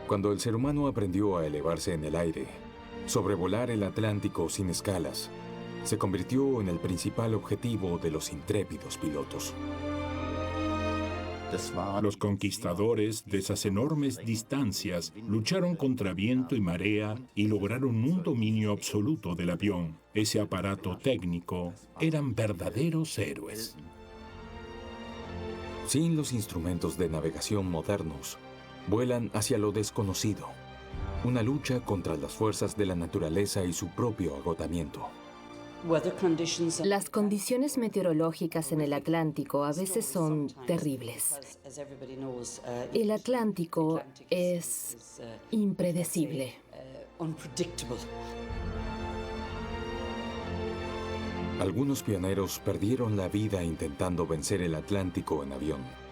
Cuando el ser humano aprendió a elevarse en el aire, sobrevolar el Atlántico sin escalas se convirtió en el principal objetivo de los intrépidos pilotos. Los conquistadores de esas enormes distancias lucharon contra viento y marea y lograron un dominio absoluto del avión. Ese aparato técnico eran verdaderos héroes. Sin los instrumentos de navegación modernos, vuelan hacia lo desconocido, una lucha contra las fuerzas de la naturaleza y su propio agotamiento. Las condiciones meteorológicas en el Atlántico a veces son terribles. El Atlántico es impredecible. Algunos pioneros perdieron la vida intentando vencer el Atlántico en avión.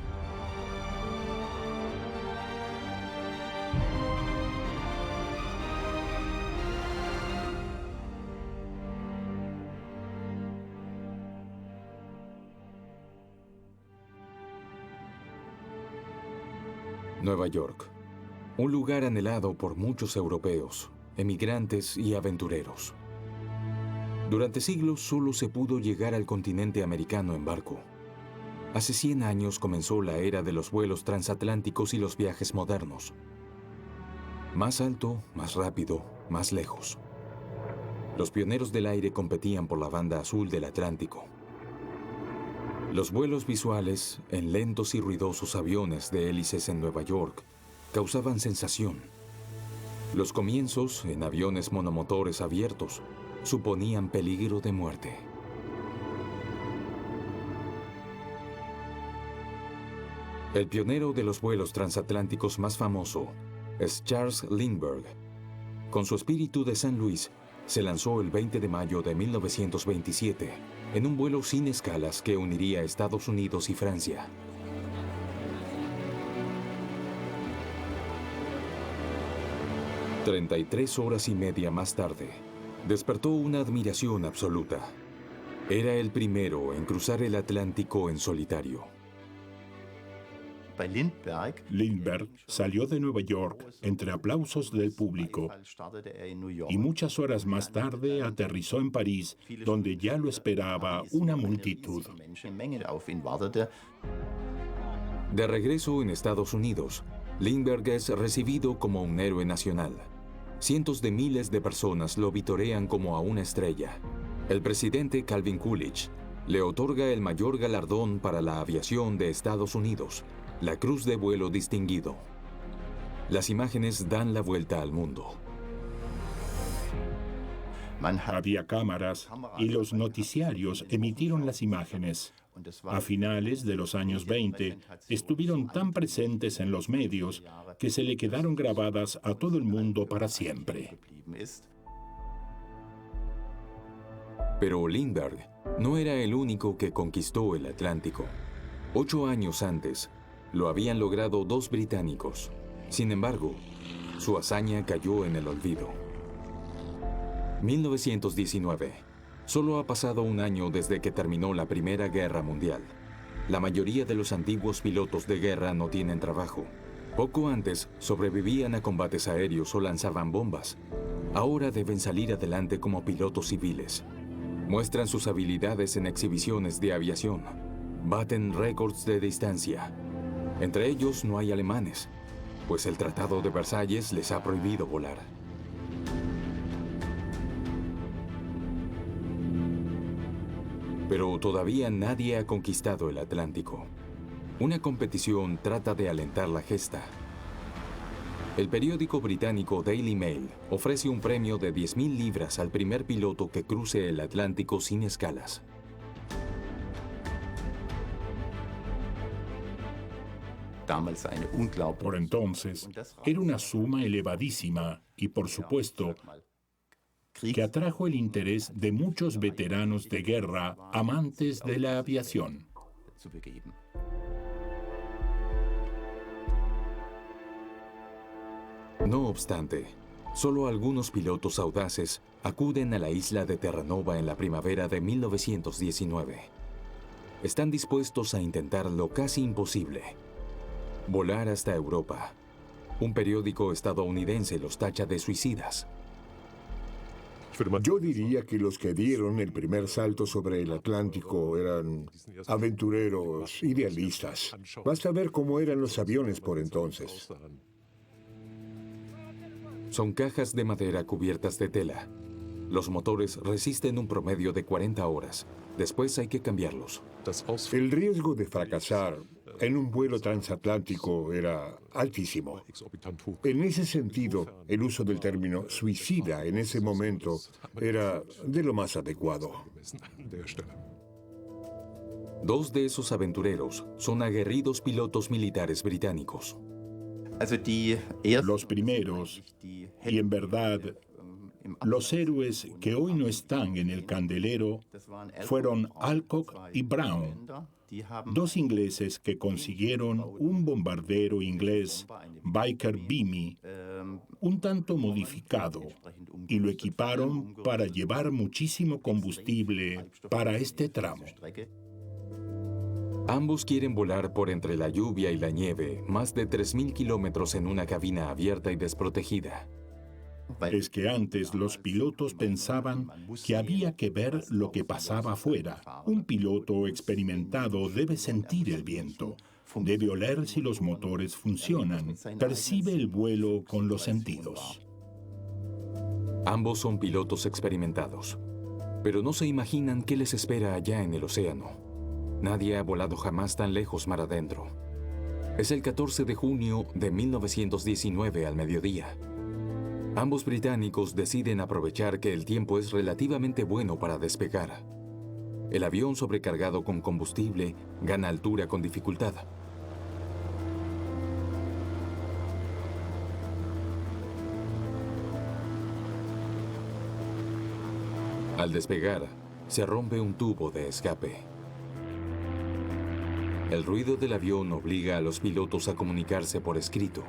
Nueva York, un lugar anhelado por muchos europeos, emigrantes y aventureros. Durante siglos solo se pudo llegar al continente americano en barco. Hace 100 años comenzó la era de los vuelos transatlánticos y los viajes modernos. Más alto, más rápido, más lejos. Los pioneros del aire competían por la banda azul del Atlántico. Los vuelos visuales en lentos y ruidosos aviones de hélices en Nueva York causaban sensación. Los comienzos en aviones monomotores abiertos suponían peligro de muerte. El pionero de los vuelos transatlánticos más famoso es Charles Lindbergh. Con su espíritu de San Luis, se lanzó el 20 de mayo de 1927 en un vuelo sin escalas que uniría Estados Unidos y Francia. «33 horas y media más tarde, despertó una admiración absoluta. Era el primero en cruzar el Atlántico en solitario». Lindbergh salió de Nueva York entre aplausos del público y muchas horas más tarde aterrizó en París, donde ya lo esperaba una multitud. De regreso en Estados Unidos, Lindbergh es recibido como un héroe nacional. Cientos de miles de personas lo vitorean como a una estrella. El presidente Calvin Coolidge le otorga el mayor galardón para la aviación de Estados Unidos, la Cruz de Vuelo Distinguido. Las imágenes dan la vuelta al mundo. Había cámaras y los noticiarios emitieron las imágenes. A finales de los años 20, estuvieron tan presentes en los medios que se le quedaron grabadas a todo el mundo para siempre. Pero Lindbergh no era el único que conquistó el Atlántico. 8 años antes, lo habían logrado 2 británicos. Sin embargo, su hazaña cayó en el olvido. 1919. Solo ha pasado un año desde que terminó la Primera Guerra Mundial. La mayoría de los antiguos pilotos de guerra no tienen trabajo. Poco antes sobrevivían a combates aéreos o lanzaban bombas. Ahora deben salir adelante como pilotos civiles. Muestran sus habilidades en exhibiciones de aviación. Baten récords de distancia. Entre ellos no hay alemanes, pues el Tratado de Versalles les ha prohibido volar. Pero todavía nadie ha conquistado el Atlántico. Una competición trata de alentar la gesta. El periódico británico Daily Mail ofrece un premio de 10.000 libras al primer piloto que cruce el Atlántico sin escalas. Por entonces, era una suma elevadísima y, por supuesto, que atrajo el interés de muchos veteranos de guerra amantes de la aviación. No obstante, solo algunos pilotos audaces acuden a la isla de Terranova en la primavera de 1919. Están dispuestos a intentar lo casi imposible: volar hasta Europa. Un periódico estadounidense los tacha de suicidas. Yo diría que los que dieron el primer salto sobre el Atlántico eran aventureros idealistas. Basta ver cómo eran los aviones por entonces. Son cajas de madera cubiertas de tela. Los motores resisten un promedio de 40 horas. Después hay que cambiarlos. El riesgo de fracasar en un vuelo transatlántico era altísimo. En ese sentido, el uso del término suicida en ese momento era de lo más adecuado. Dos de esos aventureros son aguerridos pilotos militares británicos. Los primeros, y en verdad, los héroes que hoy no están en el candelero, fueron Alcock y Brown, dos ingleses que consiguieron un bombardero inglés Vickers Beamy, un tanto modificado, y lo equiparon para llevar muchísimo combustible para este tramo. Ambos quieren volar por entre la lluvia y la nieve, más de 3.000 kilómetros en una cabina abierta y desprotegida. Es que antes los pilotos pensaban que había que ver lo que pasaba afuera. Un piloto experimentado debe sentir el viento, debe oler si los motores funcionan, percibe el vuelo con los sentidos. Ambos son pilotos experimentados, pero no se imaginan qué les espera allá en el océano. Nadie ha volado jamás tan lejos mar adentro. Es el 14 de junio de 1919 al mediodía. Ambos británicos deciden aprovechar que el tiempo es relativamente bueno para despegar. El avión sobrecargado con combustible gana altura con dificultad. Al despegar, se rompe un tubo de escape. El ruido del avión obliga a los pilotos a comunicarse por escrito.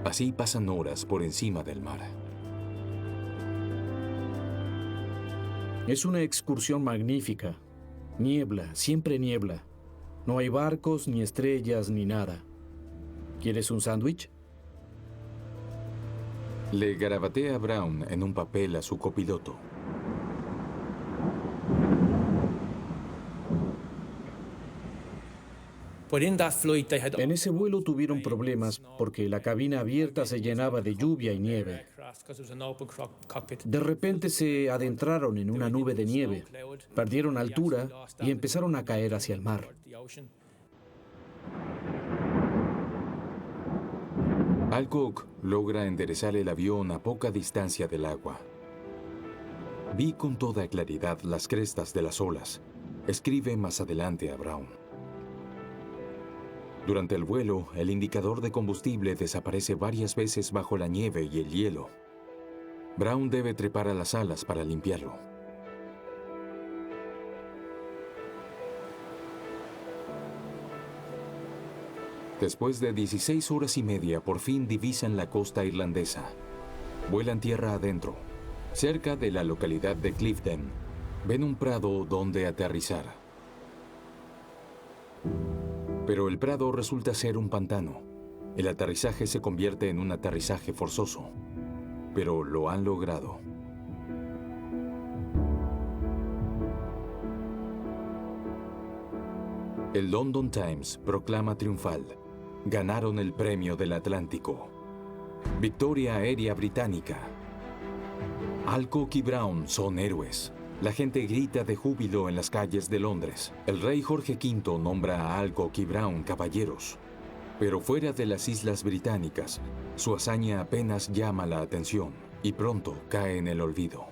Así pasan horas por encima del mar. Es una excursión magnífica. Niebla, siempre niebla. No hay barcos, ni estrellas, ni nada. ¿Quieres un sándwich? Le garabatea Brown en un papel a su copiloto. En ese vuelo tuvieron problemas porque la cabina abierta se llenaba de lluvia y nieve. De repente se adentraron en una nube de nieve, perdieron altura y empezaron a caer hacia el mar. Alcock logra enderezar el avión a poca distancia del agua. Vi con toda claridad las crestas de las olas, escribe más adelante a Brown. Durante el vuelo, el indicador de combustible desaparece varias veces bajo la nieve y el hielo. Brown debe trepar a las alas para limpiarlo. Después de 16 horas y media, por fin divisan la costa irlandesa. Vuelan tierra adentro. Cerca de la localidad de Clifden, ven un prado donde aterrizar. Pero el prado resulta ser un pantano. El aterrizaje se convierte en un aterrizaje forzoso. Pero lo han logrado. El London Times proclama triunfal: ganaron el premio del Atlántico. Victoria aérea británica. Alcock y Brown son héroes. La gente grita de júbilo en las calles de Londres. El rey Jorge V nombra a Alcock y Brown caballeros. Pero fuera de las islas británicas, su hazaña apenas llama la atención y pronto cae en el olvido.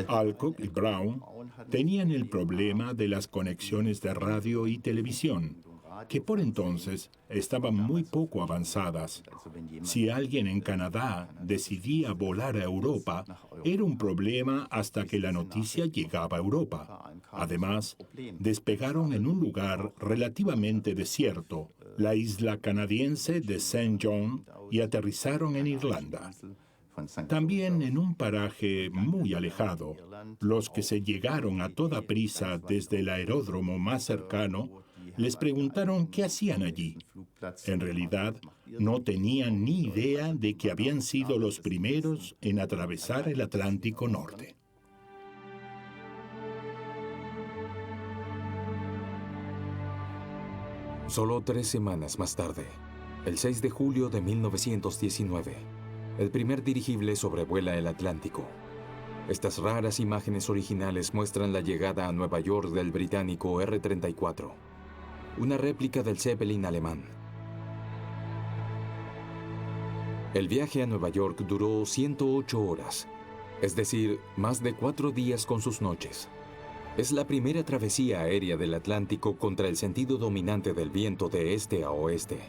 Alcock y Brown tenían el problema de las conexiones de radio y televisión, que por entonces estaban muy poco avanzadas. Si alguien en Canadá decidía volar a Europa, era un problema hasta que la noticia llegaba a Europa. Además, despegaron en un lugar relativamente desierto, la isla canadiense de St. John, y aterrizaron en Irlanda. También en un paraje muy alejado. Los que se llegaron a toda prisa desde el aeródromo más cercano les preguntaron qué hacían allí. En realidad, no tenían ni idea de que habían sido los primeros en atravesar el Atlántico Norte. Solo 3 semanas más tarde, el 6 de julio de 1919, el primer dirigible sobrevuela el Atlántico. Estas raras imágenes originales muestran la llegada a Nueva York del británico R-34, una réplica del Zeppelin alemán. El viaje a Nueva York duró 108 horas, es decir, más de 4 días con sus noches. Es la primera travesía aérea del Atlántico contra el sentido dominante del viento de este a oeste.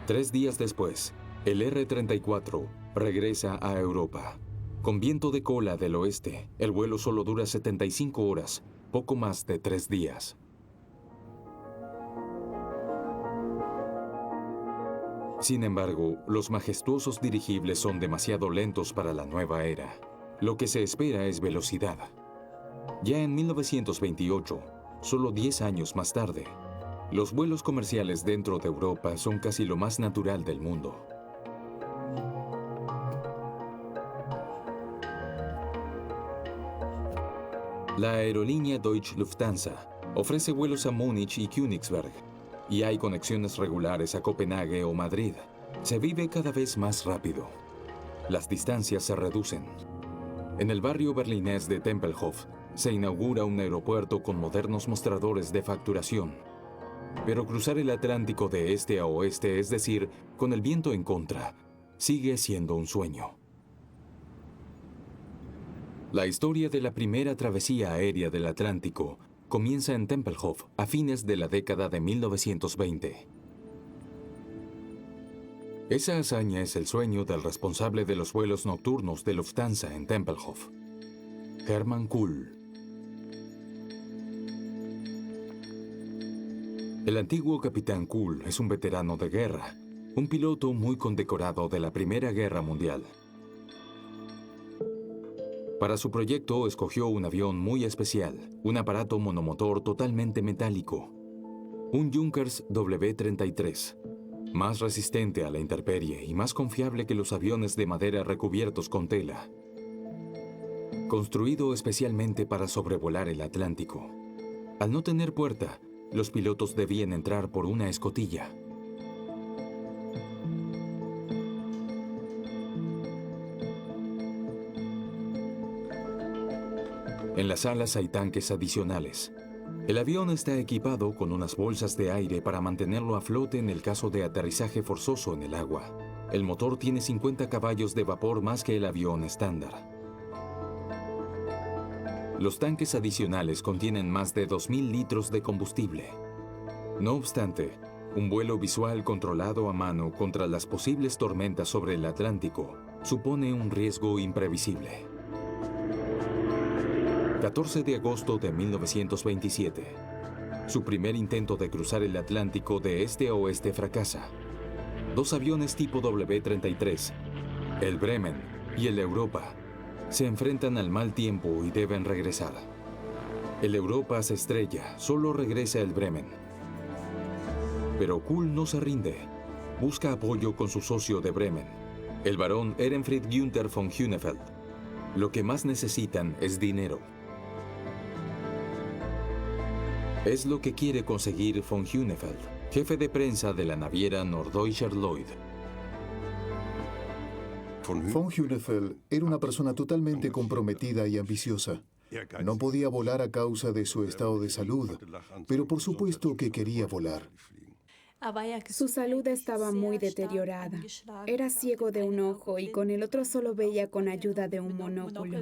3 días después, el R-34 regresa a Europa. Con viento de cola del oeste, el vuelo solo dura 75 horas, poco más de 3 días. Sin embargo, los majestuosos dirigibles son demasiado lentos para la nueva era. Lo que se espera es velocidad. Ya en 1928, solo 10 años más tarde, los vuelos comerciales dentro de Europa son casi lo más natural del mundo. La aerolínea Deutsche Lufthansa ofrece vuelos a Múnich y Königsberg, y hay conexiones regulares a Copenhague o Madrid. Se vive cada vez más rápido. Las distancias se reducen. En el barrio berlinés de Tempelhof se inaugura un aeropuerto con modernos mostradores de facturación. Pero cruzar el Atlántico de este a oeste, es decir, con el viento en contra, sigue siendo un sueño. La historia de la primera travesía aérea del Atlántico comienza en Tempelhof a fines de la década de 1920. Esa hazaña es el sueño del responsable de los vuelos nocturnos de Lufthansa en Tempelhof, Hermann Kuhl. El antiguo capitán Kuhl es un veterano de guerra, un piloto muy condecorado de la Primera Guerra Mundial. Para su proyecto escogió un avión muy especial, un aparato monomotor totalmente metálico, un Junkers W-33, más resistente a la intemperie y más confiable que los aviones de madera recubiertos con tela. Construido especialmente para sobrevolar el Atlántico. Al no tener puerta, los pilotos debían entrar por una escotilla. En las alas hay tanques adicionales. El avión está equipado con unas bolsas de aire para mantenerlo a flote en el caso de aterrizaje forzoso en el agua. El motor tiene 50 caballos de vapor más que el avión estándar. Los tanques adicionales contienen más de 2.000 litros de combustible. No obstante, un vuelo visual controlado a mano contra las posibles tormentas sobre el Atlántico supone un riesgo imprevisible. 14 de agosto de 1927. Su primer intento de cruzar el Atlántico de este a oeste fracasa. 2 aviones tipo W-33, el Bremen y el Europa, se enfrentan al mal tiempo y deben regresar. El Europa se estrella, solo regresa el Bremen. Pero Kuhl no se rinde. Busca apoyo con su socio de Bremen, el barón Ehrenfried Günther von Hünefeld. Lo que más necesitan es dinero. Es lo que quiere conseguir von Hünefeld, jefe de prensa de la naviera Norddeutscher Lloyd. Von Hünefeld era una persona totalmente comprometida y ambiciosa. No podía volar a causa de su estado de salud, pero por supuesto que quería volar. Su salud estaba muy deteriorada. Era ciego de un ojo y con el otro solo veía con ayuda de un monóculo.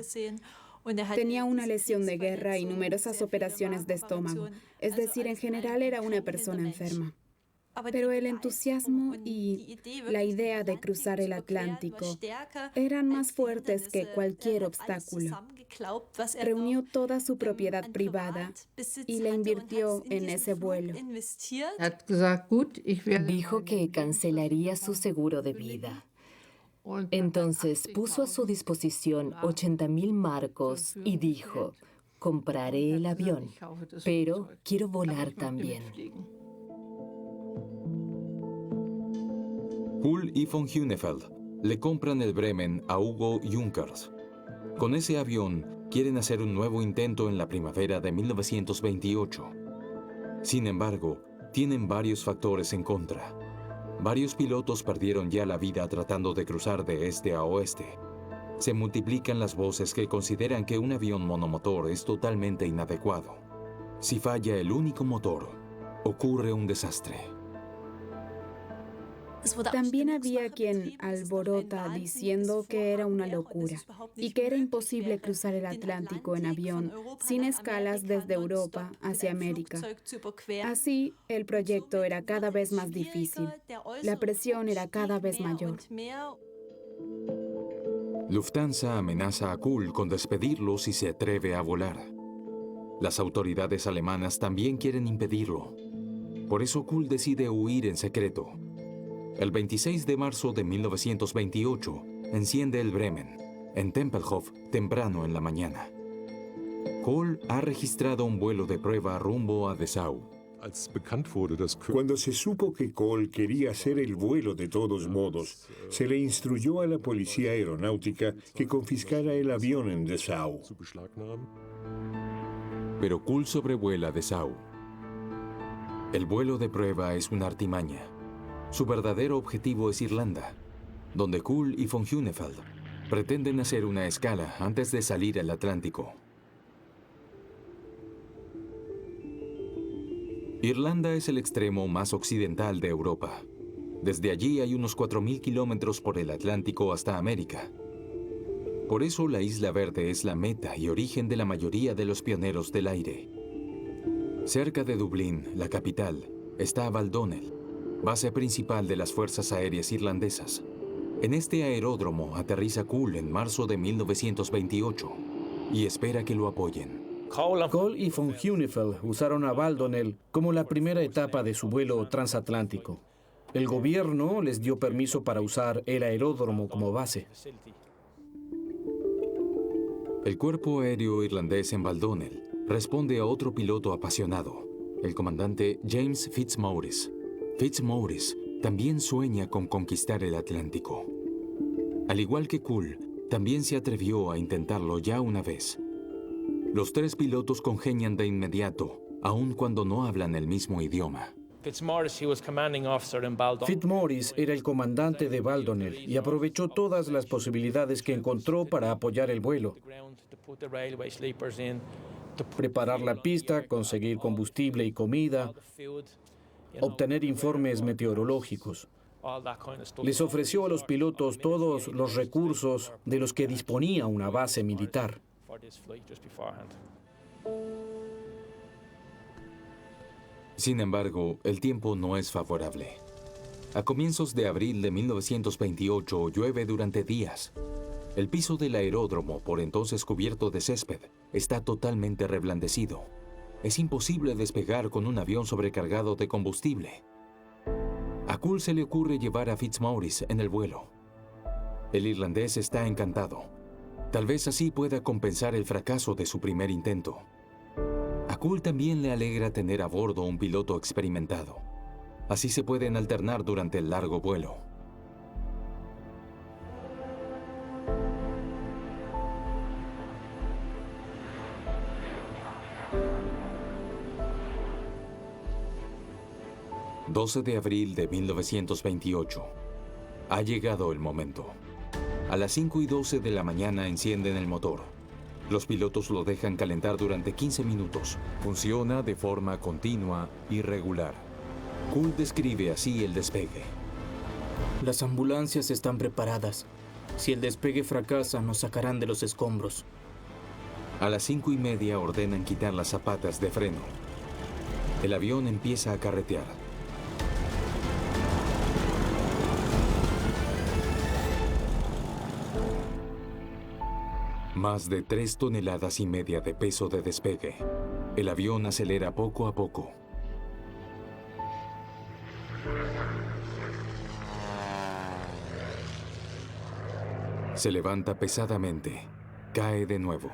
Tenía una lesión de guerra y numerosas operaciones de estómago. Es decir, en general era una persona enferma. Pero el entusiasmo y la idea de cruzar el Atlántico eran más fuertes que cualquier obstáculo. Reunió toda su propiedad privada y la invirtió en ese vuelo. Dijo que cancelaría su seguro de vida. Entonces puso a su disposición 80.000 marcos y dijo: compraré el avión, pero quiero volar también. Kuhl y von Hunefeld le compran el Bremen a Hugo Junkers. Con ese avión quieren hacer un nuevo intento en la primavera de 1928. Sin embargo, tienen varios factores en contra. Varios pilotos perdieron ya la vida tratando de cruzar de este a oeste. Se multiplican las voces que consideran que un avión monomotor es totalmente inadecuado. Si falla el único motor, ocurre un desastre. También había quien alborota diciendo que era una locura y que era imposible cruzar el Atlántico en avión sin escalas desde Europa hacia América. Así, el proyecto era cada vez más difícil. La presión era cada vez mayor. Lufthansa amenaza a Kuhl con despedirlo si se atreve a volar. Las autoridades alemanas también quieren impedirlo. Por eso Kuhl decide huir en secreto. El 26 de marzo de 1928, enciende el Bremen, en Tempelhof, temprano en la mañana. Kuhl ha registrado un vuelo de prueba rumbo a Dessau. Cuando se supo que Kohl quería hacer el vuelo de todos modos, se le instruyó a la policía aeronáutica que confiscara el avión en Dessau. Pero Kuhl sobrevuela Dessau. El vuelo de prueba es una artimaña. Su verdadero objetivo es Irlanda, donde Kuhl y von Hunefeld pretenden hacer una escala antes de salir al Atlántico. Irlanda es el extremo más occidental de Europa. Desde allí hay unos 4.000 kilómetros por el Atlántico hasta América. Por eso la Isla Verde es la meta y origen de la mayoría de los pioneros del aire. Cerca de Dublín, la capital, está Baldonnel, base principal de las fuerzas aéreas irlandesas. En este aeródromo aterriza Kuhl en marzo de 1928 y espera que lo apoyen. Kohl y von Hunefeld usaron a Baldonnel como la primera etapa de su vuelo transatlántico. El gobierno les dio permiso para usar el aeródromo como base. El cuerpo aéreo irlandés en Baldonnel responde a otro piloto apasionado, el comandante James Fitzmaurice. Fitzmaurice también sueña con conquistar el Atlántico. Al igual que Kuhl, también se atrevió a intentarlo ya una vez. Los tres pilotos congenian de inmediato, aun cuando no hablan el mismo idioma. Fitzmaurice era el comandante de Baldonnel y aprovechó todas las posibilidades que encontró para apoyar el vuelo. Preparar la pista, conseguir combustible y comida, obtener informes meteorológicos. Les ofreció a los pilotos todos los recursos de los que disponía una base militar. Sin embargo, el tiempo no es favorable. A comienzos de abril de 1928 llueve durante días. El piso del aeródromo, por entonces cubierto de césped, está totalmente reblandecido. Es imposible despegar con un avión sobrecargado de combustible. A Kuhl se le ocurre llevar a Fitzmaurice en el vuelo. El irlandés está encantado. Tal vez así pueda compensar el fracaso de su primer intento. A Kuhl también le alegra tener a bordo un piloto experimentado. Así se pueden alternar durante el largo vuelo. ...12 de abril de 1928... ...ha llegado el momento. A las 5:12 de la mañana encienden el motor. Los pilotos lo dejan calentar durante 15 minutos. Funciona de forma continua y regular. Kuhl describe así el despegue. Las ambulancias están preparadas. Si el despegue fracasa, nos sacarán de los escombros. A las 5:30 ordenan quitar las zapatas de freno. El avión empieza a carretear. Más de 3,5 toneladas de peso de despegue. El avión acelera poco a poco. Se levanta pesadamente, cae de nuevo,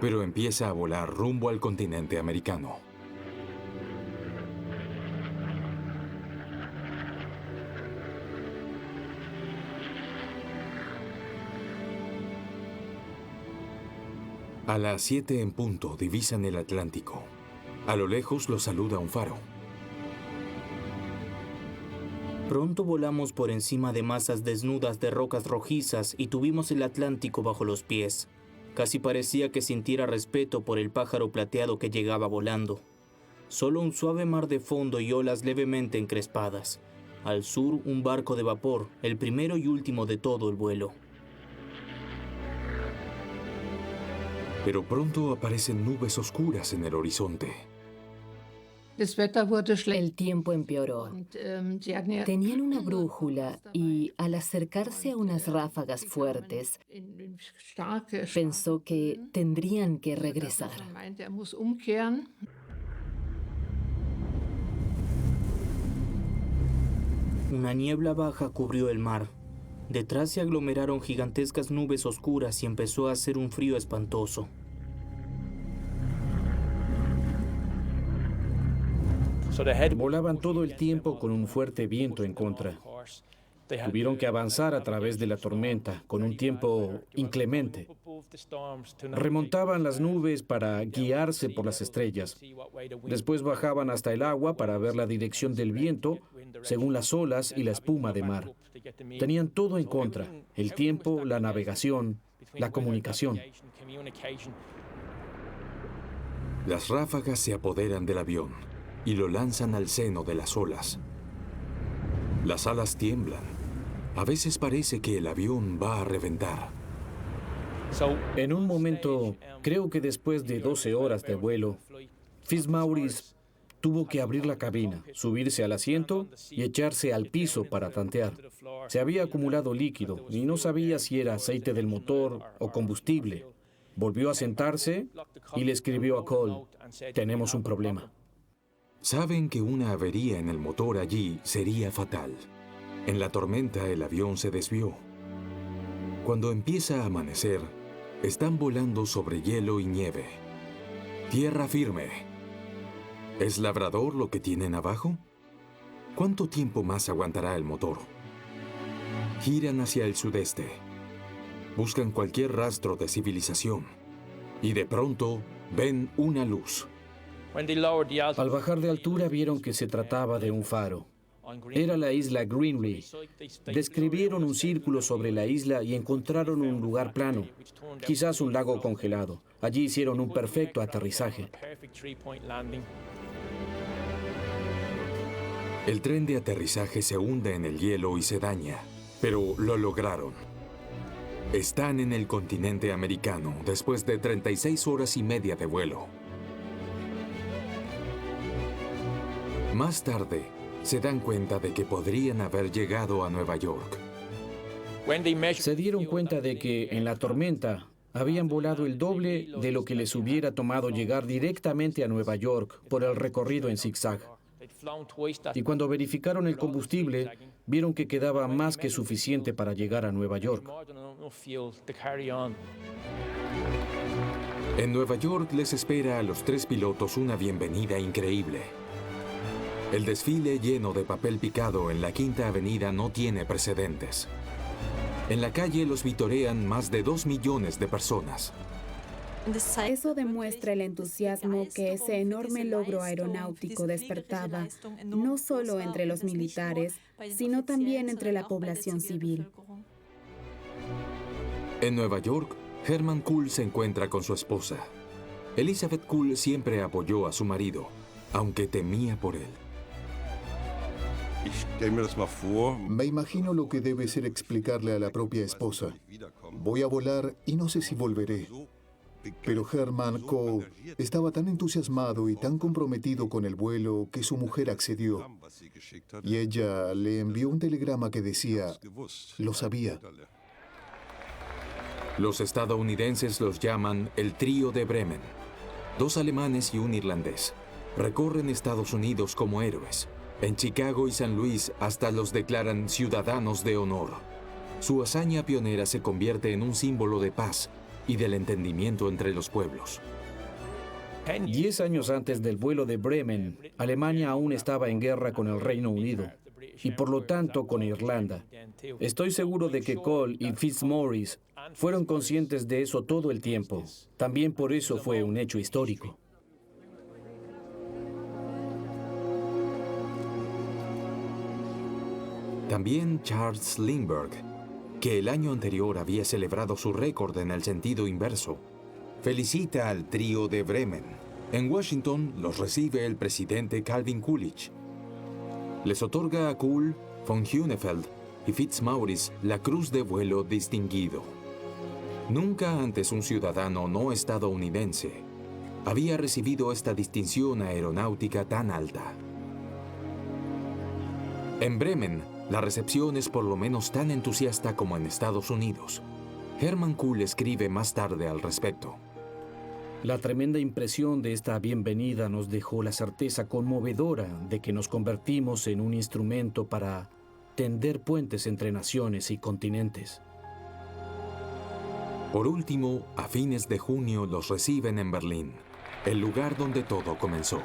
pero empieza a volar rumbo al continente americano. A las 7 en punto divisan el Atlántico. A lo lejos los saluda un faro. Pronto volamos por encima de masas desnudas de rocas rojizas y tuvimos el Atlántico bajo los pies. Casi parecía que sintiera respeto por el pájaro plateado que llegaba volando. Solo un suave mar de fondo y olas levemente encrespadas. Al sur, un barco de vapor, el primero y último de todo el vuelo. Pero pronto aparecen nubes oscuras en el horizonte. El tiempo empeoró. Tenían una brújula y, al acercarse a unas ráfagas fuertes, pensó que tendrían que regresar. Una niebla baja cubrió el mar. Detrás se aglomeraron gigantescas nubes oscuras y empezó a hacer un frío espantoso. Volaban todo el tiempo con un fuerte viento en contra. Tuvieron que avanzar a través de la tormenta con un tiempo inclemente. Remontaban las nubes para guiarse por las estrellas. Después bajaban hasta el agua para ver la dirección del viento según las olas y la espuma de mar. Tenían todo en contra: el tiempo, la navegación, la comunicación. Las ráfagas se apoderan del avión y lo lanzan al seno de las olas. Las alas tiemblan. A veces parece que el avión va a reventar. En un momento, creo que después de 12 horas de vuelo, Fitzmaurice tuvo que abrir la cabina, subirse al asiento y echarse al piso para tantear. Se había acumulado líquido y no sabía si era aceite del motor o combustible. Volvió a sentarse y le escribió a Cole: "Tenemos un problema". Saben que una avería en el motor allí sería fatal. En la tormenta el avión se desvió. Cuando empieza a amanecer, están volando sobre hielo y nieve. Tierra firme. ¿Es Labrador lo que tienen abajo? ¿Cuánto tiempo más aguantará el motor? Giran hacia el sudeste. Buscan cualquier rastro de civilización. Y de pronto ven una luz. Al bajar de altura vieron que se trataba de un faro. Era la isla Greenlee. Describieron un círculo sobre la isla y encontraron un lugar plano, quizás un lago congelado. Allí hicieron un perfecto aterrizaje. El tren de aterrizaje se hunde en el hielo y se daña, pero lo lograron. Están en el continente americano después de 36 horas y media de vuelo. Más tarde, se dan cuenta de que podrían haber llegado a Nueva York. Se dieron cuenta de que en la tormenta habían volado el doble de lo que les hubiera tomado llegar directamente a Nueva York por el recorrido en zigzag. Y cuando verificaron el combustible, vieron que quedaba más que suficiente para llegar a Nueva York. En Nueva York les espera a los 3 pilotos una bienvenida increíble. El desfile lleno de papel picado en la Quinta Avenida no tiene precedentes. En la calle los vitorean más de 2 millones de personas. Eso demuestra el entusiasmo que ese enorme logro aeronáutico despertaba, no solo entre los militares, sino también entre la población civil. En Nueva York, Herman Kuhl se encuentra con su esposa. Elizabeth Kuhl siempre apoyó a su marido, aunque temía por él. Me imagino lo que debe ser explicarle a la propia esposa: voy a volar y no sé si volveré. Pero Herman Cole estaba tan entusiasmado y tan comprometido con el vuelo que su mujer accedió. Y ella le envió un telegrama que decía: lo sabía. Los estadounidenses los llaman el Trío de Bremen. 2 alemanes y un irlandés. Recorren Estados Unidos como héroes. En Chicago y San Luis hasta los declaran ciudadanos de honor. Su hazaña pionera se convierte en un símbolo de paz y del entendimiento entre los pueblos. 10 años antes del vuelo de Bremen, Alemania aún estaba en guerra con el Reino Unido y por lo tanto con Irlanda. Estoy seguro de que Cole y Fitzmaurice Fueron conscientes de eso todo el tiempo. También por eso fue un hecho histórico. También Charles Lindbergh, que el año anterior había celebrado su récord en el sentido inverso, felicita al trío de Bremen. En Washington los recibe el presidente Calvin Coolidge. Les otorga a Kuhl, von Hunefeld y Fitzmaurice la Cruz de Vuelo Distinguido. Nunca antes un ciudadano no estadounidense había recibido esta distinción aeronáutica tan alta. En Bremen, la recepción es por lo menos tan entusiasta como en Estados Unidos. Hermann Kuhl escribe más tarde al respecto. La tremenda impresión de esta bienvenida nos dejó la certeza conmovedora de que nos convertimos en un instrumento para tender puentes entre naciones y continentes. Por último, a fines de junio los reciben en Berlín, el lugar donde todo comenzó.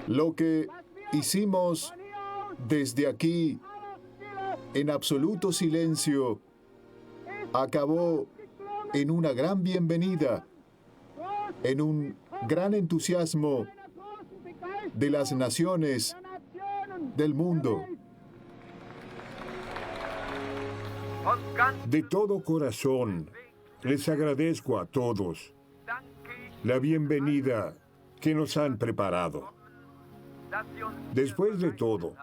Lo que hicimos desde aquí, en absoluto silencio, acabó en una gran bienvenida, en un gran entusiasmo de las naciones del mundo. De todo corazón, les agradezco a todos la bienvenida que nos han preparado. Después de todo,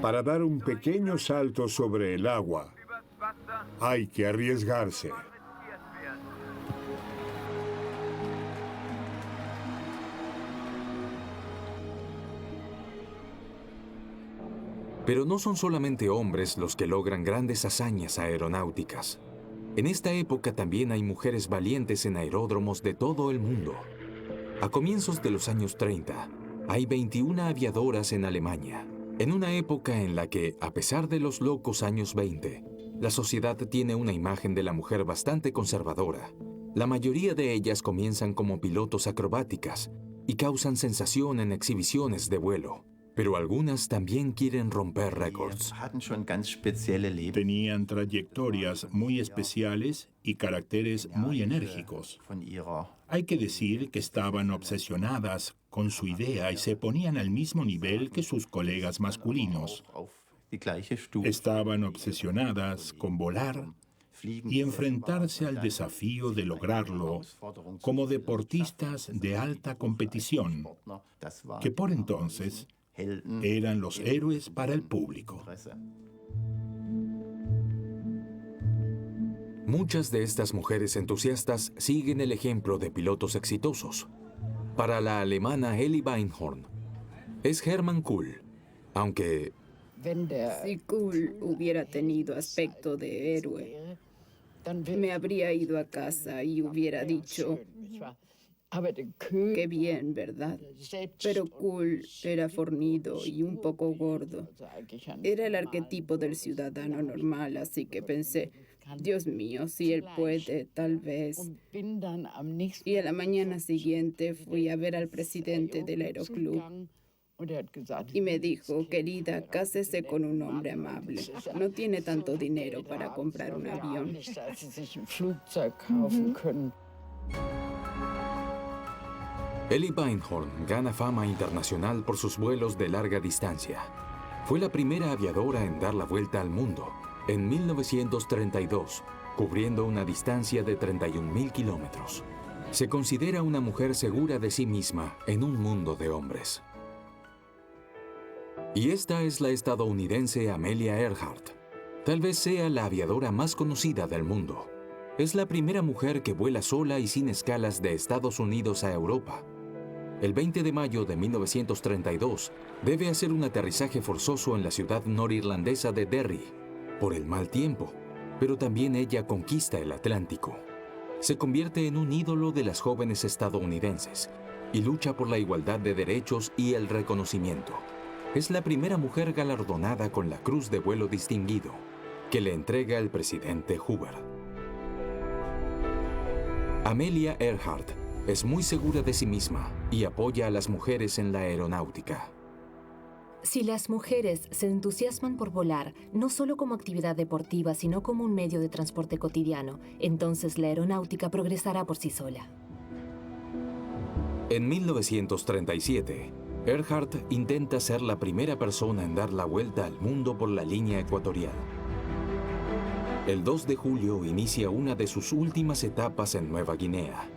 para dar un pequeño salto sobre el agua, hay que arriesgarse. Pero no son solamente hombres los que logran grandes hazañas aeronáuticas. En esta época también hay mujeres valientes en aeródromos de todo el mundo. A comienzos de los años 30, hay 21 aviadoras en Alemania, en una época en la que, a pesar de los locos años 20, la sociedad tiene una imagen de la mujer bastante conservadora. La mayoría de ellas comienzan como pilotos acrobáticas y causan sensación en exhibiciones de vuelo. Pero algunas también quieren romper récords. Tenían trayectorias muy especiales y caracteres muy enérgicos. Hay que decir que estaban obsesionadas con su idea y se ponían al mismo nivel que sus colegas masculinos. Estaban obsesionadas con volar y enfrentarse al desafío de lograrlo como deportistas de alta competición, que por entonces eran los héroes para el público. Muchas de estas mujeres entusiastas siguen el ejemplo de pilotos exitosos. Para la alemana Elli Beinhorn, es Hermann Kuhl, aunque... Si Kuhl hubiera tenido aspecto de héroe, me habría ido a casa y hubiera dicho... Qué bien, ¿verdad? Pero Kuhl era fornido y un poco gordo. Era el arquetipo del ciudadano normal, así que pensé, Dios mío, si él puede, tal vez. Y a la mañana siguiente fui a ver al presidente del aeroclub y me dijo, querida, cásese con un hombre amable. No tiene tanto dinero para comprar un avión. Elli Beinhorn gana fama internacional por sus vuelos de larga distancia. Fue la primera aviadora en dar la vuelta al mundo, en 1932, cubriendo una distancia de 31.000 kilómetros. Se considera una mujer segura de sí misma en un mundo de hombres. Y esta es la estadounidense Amelia Earhart. Tal vez sea la aviadora más conocida del mundo. Es la primera mujer que vuela sola y sin escalas de Estados Unidos a Europa. El 20 de mayo de 1932, debe hacer un aterrizaje forzoso en la ciudad norirlandesa de Derry, por el mal tiempo, pero también ella conquista el Atlántico. Se convierte en un ídolo de las jóvenes estadounidenses y lucha por la igualdad de derechos y el reconocimiento. Es la primera mujer galardonada con la Cruz de Vuelo Distinguido, que le entrega el presidente Hoover. Amelia Earhart es muy segura de sí misma y apoya a las mujeres en la aeronáutica. Si las mujeres se entusiasman por volar, no solo como actividad deportiva, sino como un medio de transporte cotidiano, entonces la aeronáutica progresará por sí sola. En 1937, Earhart intenta ser la primera persona en dar la vuelta al mundo por la línea ecuatorial. El 2 de julio inicia una de sus últimas etapas en Nueva Guinea.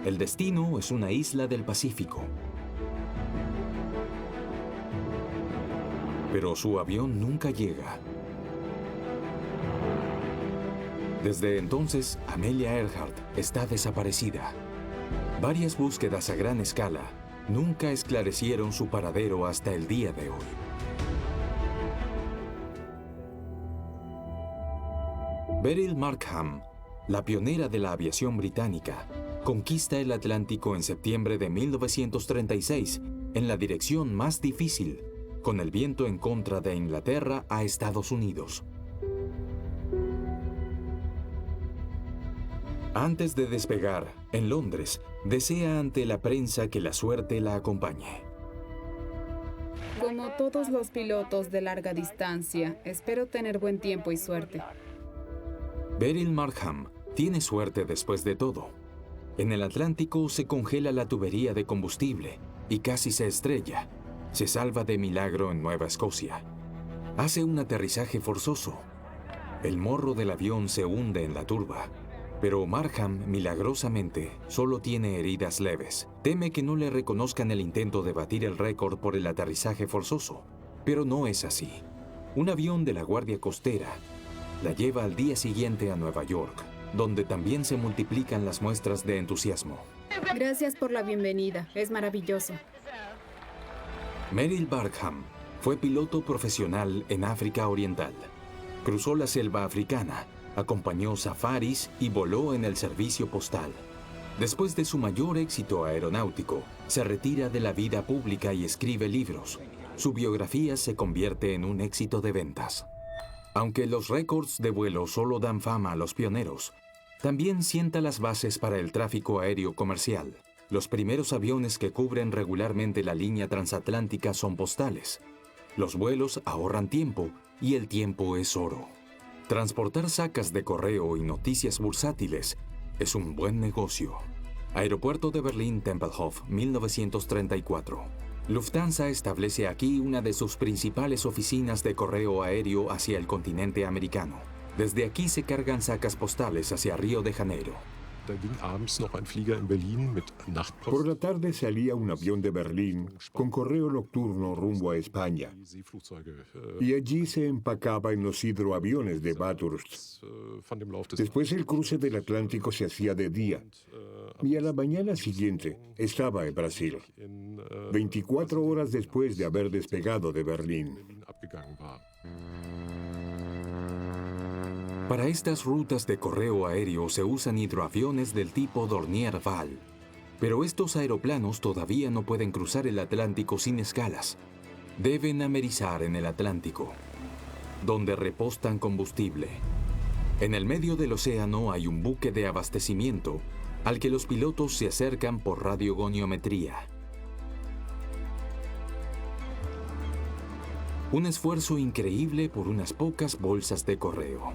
El destino es una isla del Pacífico. Pero su avión nunca llega. Desde entonces, Amelia Earhart está desaparecida. Varias búsquedas a gran escala nunca esclarecieron su paradero hasta el día de hoy. Beryl Markham, la pionera de la aviación británica, conquista el Atlántico en septiembre de 1936 en la dirección más difícil, con el viento en contra de Inglaterra a Estados Unidos. Antes de despegar, en Londres, desea ante la prensa que la suerte la acompañe. Como todos los pilotos de larga distancia, espero tener buen tiempo y suerte. Beryl Markham tiene suerte después de todo. En el Atlántico se congela la tubería de combustible y casi se estrella. Se salva de milagro en Nueva Escocia. Hace un aterrizaje forzoso. El morro del avión se hunde en la turba. Pero Markham, milagrosamente, solo tiene heridas leves. Teme que no le reconozcan el intento de batir el récord por el aterrizaje forzoso. Pero no es así. Un avión de la Guardia Costera la lleva al día siguiente a Nueva York, donde también se multiplican las muestras de entusiasmo. Gracias por la bienvenida. Es maravilloso. Beryl Markham fue piloto profesional en África Oriental. Cruzó la selva africana, acompañó safaris y voló en el servicio postal. Después de su mayor éxito aeronáutico, se retira de la vida pública y escribe libros. Su biografía se convierte en un éxito de ventas. Aunque los récords de vuelo solo dan fama a los pioneros, también sienta las bases para el tráfico aéreo comercial. Los primeros aviones que cubren regularmente la línea transatlántica son postales. Los vuelos ahorran tiempo y el tiempo es oro. Transportar sacas de correo y noticias bursátiles es un buen negocio. Aeropuerto de Berlín-Tempelhof, 1934. Lufthansa establece aquí una de sus principales oficinas de correo aéreo hacia el continente americano. Desde aquí se cargan sacas postales hacia Río de Janeiro. Por la tarde salía un avión de Berlín con correo nocturno rumbo a España. Y allí se empacaba en los hidroaviones de Bathurst. Después el cruce del Atlántico se hacía de día. Y a la mañana siguiente estaba en Brasil, 24 horas después de haber despegado de Berlín. Para estas rutas de correo aéreo se usan hidroaviones del tipo Dornier-Val. Pero estos aeroplanos todavía no pueden cruzar el Atlántico sin escalas. Deben amerizar en el Atlántico, donde repostan combustible. En el medio del océano hay un buque de abastecimiento al que los pilotos se acercan por radiogoniometría. Un esfuerzo increíble por unas pocas bolsas de correo.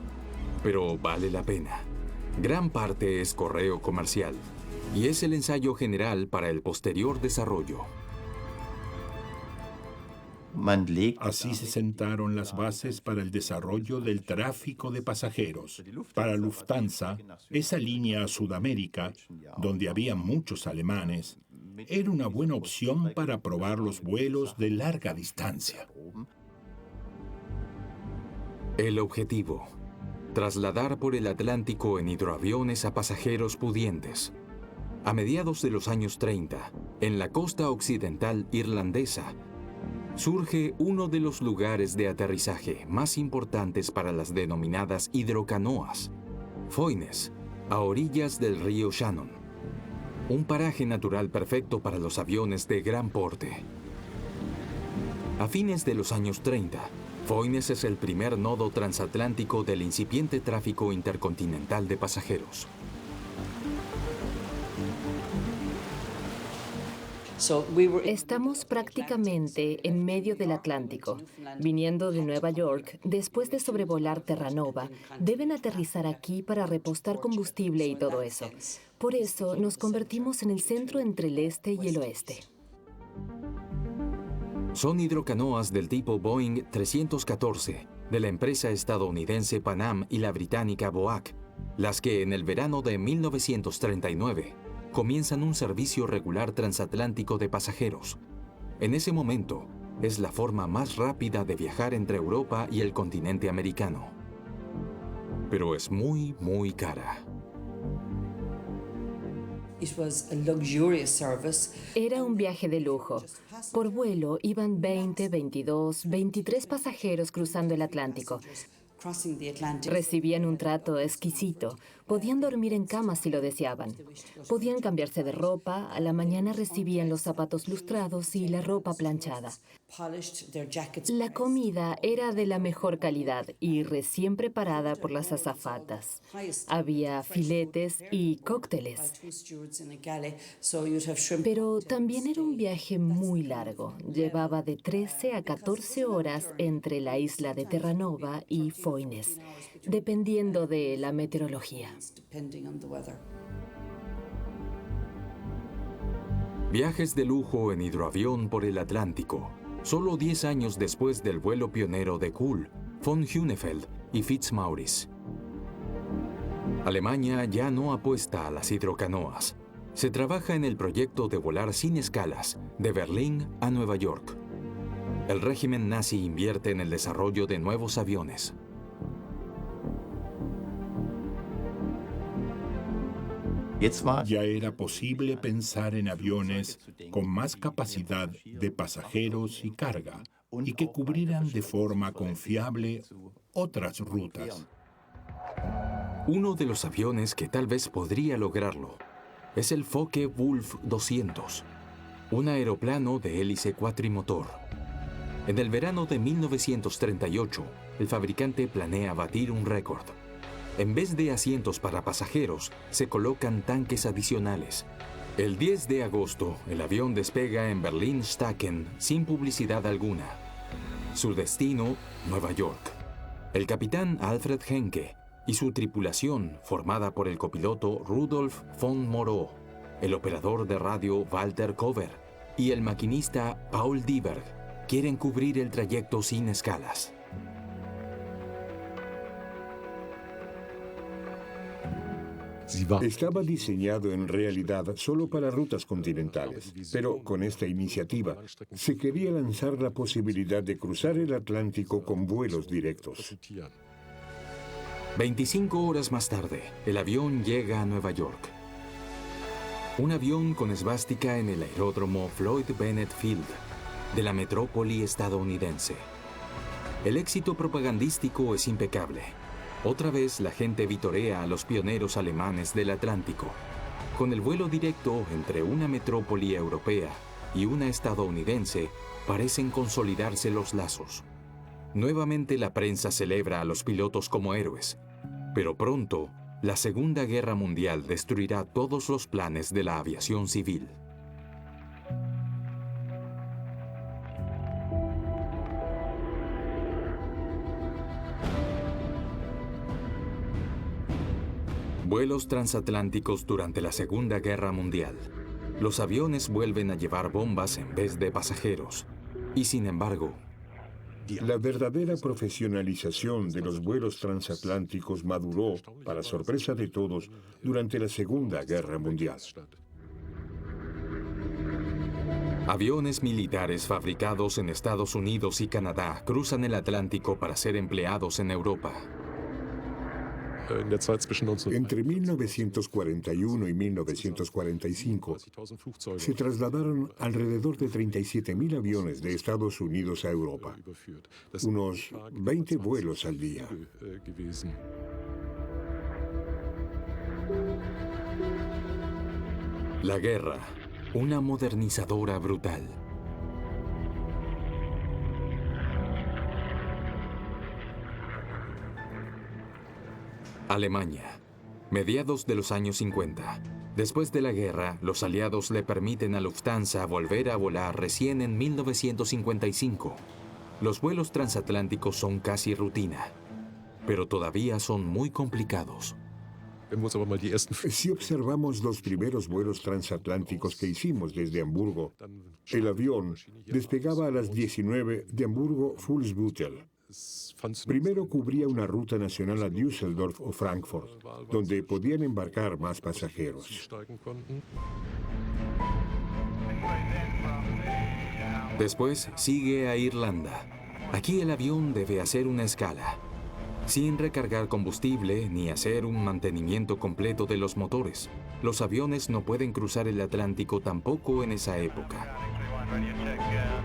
Pero vale la pena. Gran parte es correo comercial y es el ensayo general para el posterior desarrollo. Así se sentaron las bases para el desarrollo del tráfico de pasajeros. Para Lufthansa, esa línea a Sudamérica, donde había muchos alemanes, era una buena opción para probar los vuelos de larga distancia. El objetivo: trasladar por el Atlántico en hidroaviones a pasajeros pudientes. A mediados de los años 30, en la costa occidental irlandesa, surge uno de los lugares de aterrizaje más importantes para las denominadas hidrocanoas, Foynes, a orillas del río Shannon. Un paraje natural perfecto para los aviones de gran porte. A fines de los años 30, Foynes es el primer nodo transatlántico del incipiente tráfico intercontinental de pasajeros. Estamos prácticamente en medio del Atlántico. Viniendo de Nueva York, después de sobrevolar Terranova, deben aterrizar aquí para repostar combustible y todo eso. Por eso nos convertimos en el centro entre el este y el oeste. Son hidrocanoas del tipo Boeing 314, de la empresa estadounidense Pan Am y la británica Boeing, las que en el verano de 1939 comienzan un servicio regular transatlántico de pasajeros. En ese momento, es la forma más rápida de viajar entre Europa y el continente americano. Pero es muy, muy cara. Era un viaje de lujo. Por vuelo iban 20, 22, 23 pasajeros cruzando el Atlántico. Recibían un trato exquisito. Podían dormir en cama si lo deseaban. Podían cambiarse de ropa. A la mañana recibían los zapatos lustrados y la ropa planchada. La comida era de la mejor calidad y recién preparada por las azafatas. Había filetes y cócteles. Pero también era un viaje muy largo. Llevaba de 13 a 14 horas entre la isla de Terranova y Foynes, dependiendo de la meteorología. Viajes de lujo en hidroavión por el Atlántico. Solo 10 años después del vuelo pionero de Kuhl, von Hunefeld y Fitzmaurice. Alemania ya no apuesta a las hidrocanoas. Se trabaja en el proyecto de volar sin escalas, de Berlín a Nueva York. El régimen nazi invierte en el desarrollo de nuevos aviones. Ya era posible pensar en aviones con más capacidad de pasajeros y carga y que cubrieran de forma confiable otras rutas. Uno de los aviones que tal vez podría lograrlo es el Focke-Wulf 200, un aeroplano de hélice cuatrimotor. En el verano de 1938, el fabricante planea batir un récord. En vez de asientos para pasajeros, se colocan tanques adicionales. El 10 de agosto, el avión despega en Berlin-Staaken sin publicidad alguna. Su destino, Nueva York. El capitán Alfred Henke y su tripulación, formada por el copiloto Rudolf von Moreau, el operador de radio Walter Kover y el maquinista Paul Dieberg, quieren cubrir el trayecto sin escalas. Estaba diseñado en realidad solo para rutas continentales, pero con esta iniciativa se quería lanzar la posibilidad de cruzar el Atlántico con vuelos directos. 25 horas más tarde, el avión llega a Nueva York. Un avión con esvástica en el aeródromo Floyd Bennett Field de la metrópoli estadounidense. El éxito propagandístico es impecable. Otra vez la gente vitorea a los pioneros alemanes del Atlántico. Con el vuelo directo entre una metrópoli europea y una estadounidense, parecen consolidarse los lazos. Nuevamente la prensa celebra a los pilotos como héroes, pero pronto la Segunda Guerra Mundial destruirá todos los planes de la aviación civil. Vuelos transatlánticos durante la Segunda Guerra Mundial. Los aviones vuelven a llevar bombas en vez de pasajeros. Y sin embargo, la verdadera profesionalización de los vuelos transatlánticos maduró, para sorpresa de todos, durante la Segunda Guerra Mundial. Aviones militares fabricados en Estados Unidos y Canadá cruzan el Atlántico para ser empleados en Europa. Entre 1941 y 1945, se trasladaron alrededor de 37.000 aviones de Estados Unidos a Europa, unos 20 vuelos al día. La guerra, una modernizadora brutal. Alemania, mediados de los años 50. Después de la guerra, los aliados le permiten a Lufthansa volver a volar recién en 1955. Los vuelos transatlánticos son casi rutina, pero todavía son muy complicados. Si observamos los primeros vuelos transatlánticos que hicimos desde Hamburgo, el avión despegaba a las 19 de Hamburgo-Fuhlsbüttel. Primero cubría una ruta nacional a Düsseldorf o Frankfurt, donde podían embarcar más pasajeros. Después sigue a Irlanda. Aquí el avión debe hacer una escala, sin recargar combustible ni hacer un mantenimiento completo de los motores. Los aviones no pueden cruzar el Atlántico tampoco en esa época.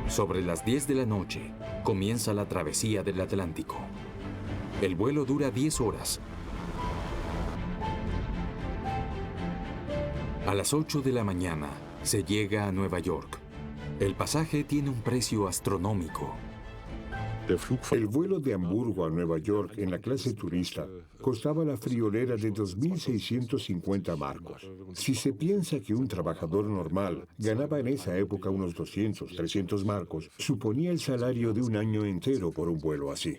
Sobre las 10 de la noche, comienza la travesía del Atlántico. El vuelo dura 10 horas. A las 8 de la mañana, se llega a Nueva York. El pasaje tiene un precio astronómico. El vuelo de Hamburgo a Nueva York en la clase turista costaba la friolera de 2.650 marcos. Si se piensa que un trabajador normal ganaba en esa época unos 200, 300 marcos, suponía el salario de un año entero por un vuelo así.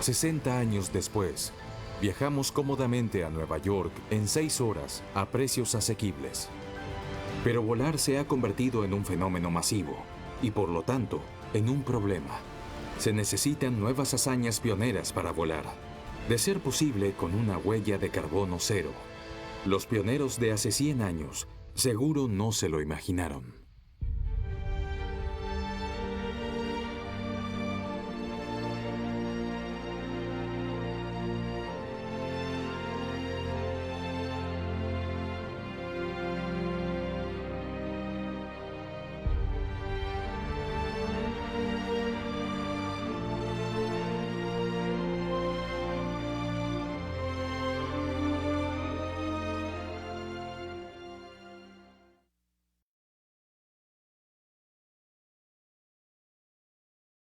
60 años después, viajamos cómodamente a Nueva York en 6 horas a precios asequibles. Pero volar se ha convertido en un fenómeno masivo y, por lo tanto, en un problema. Se necesitan nuevas hazañas pioneras para volar, de ser posible con una huella de carbono cero. Los pioneros de hace 100 años seguro no se lo imaginaron.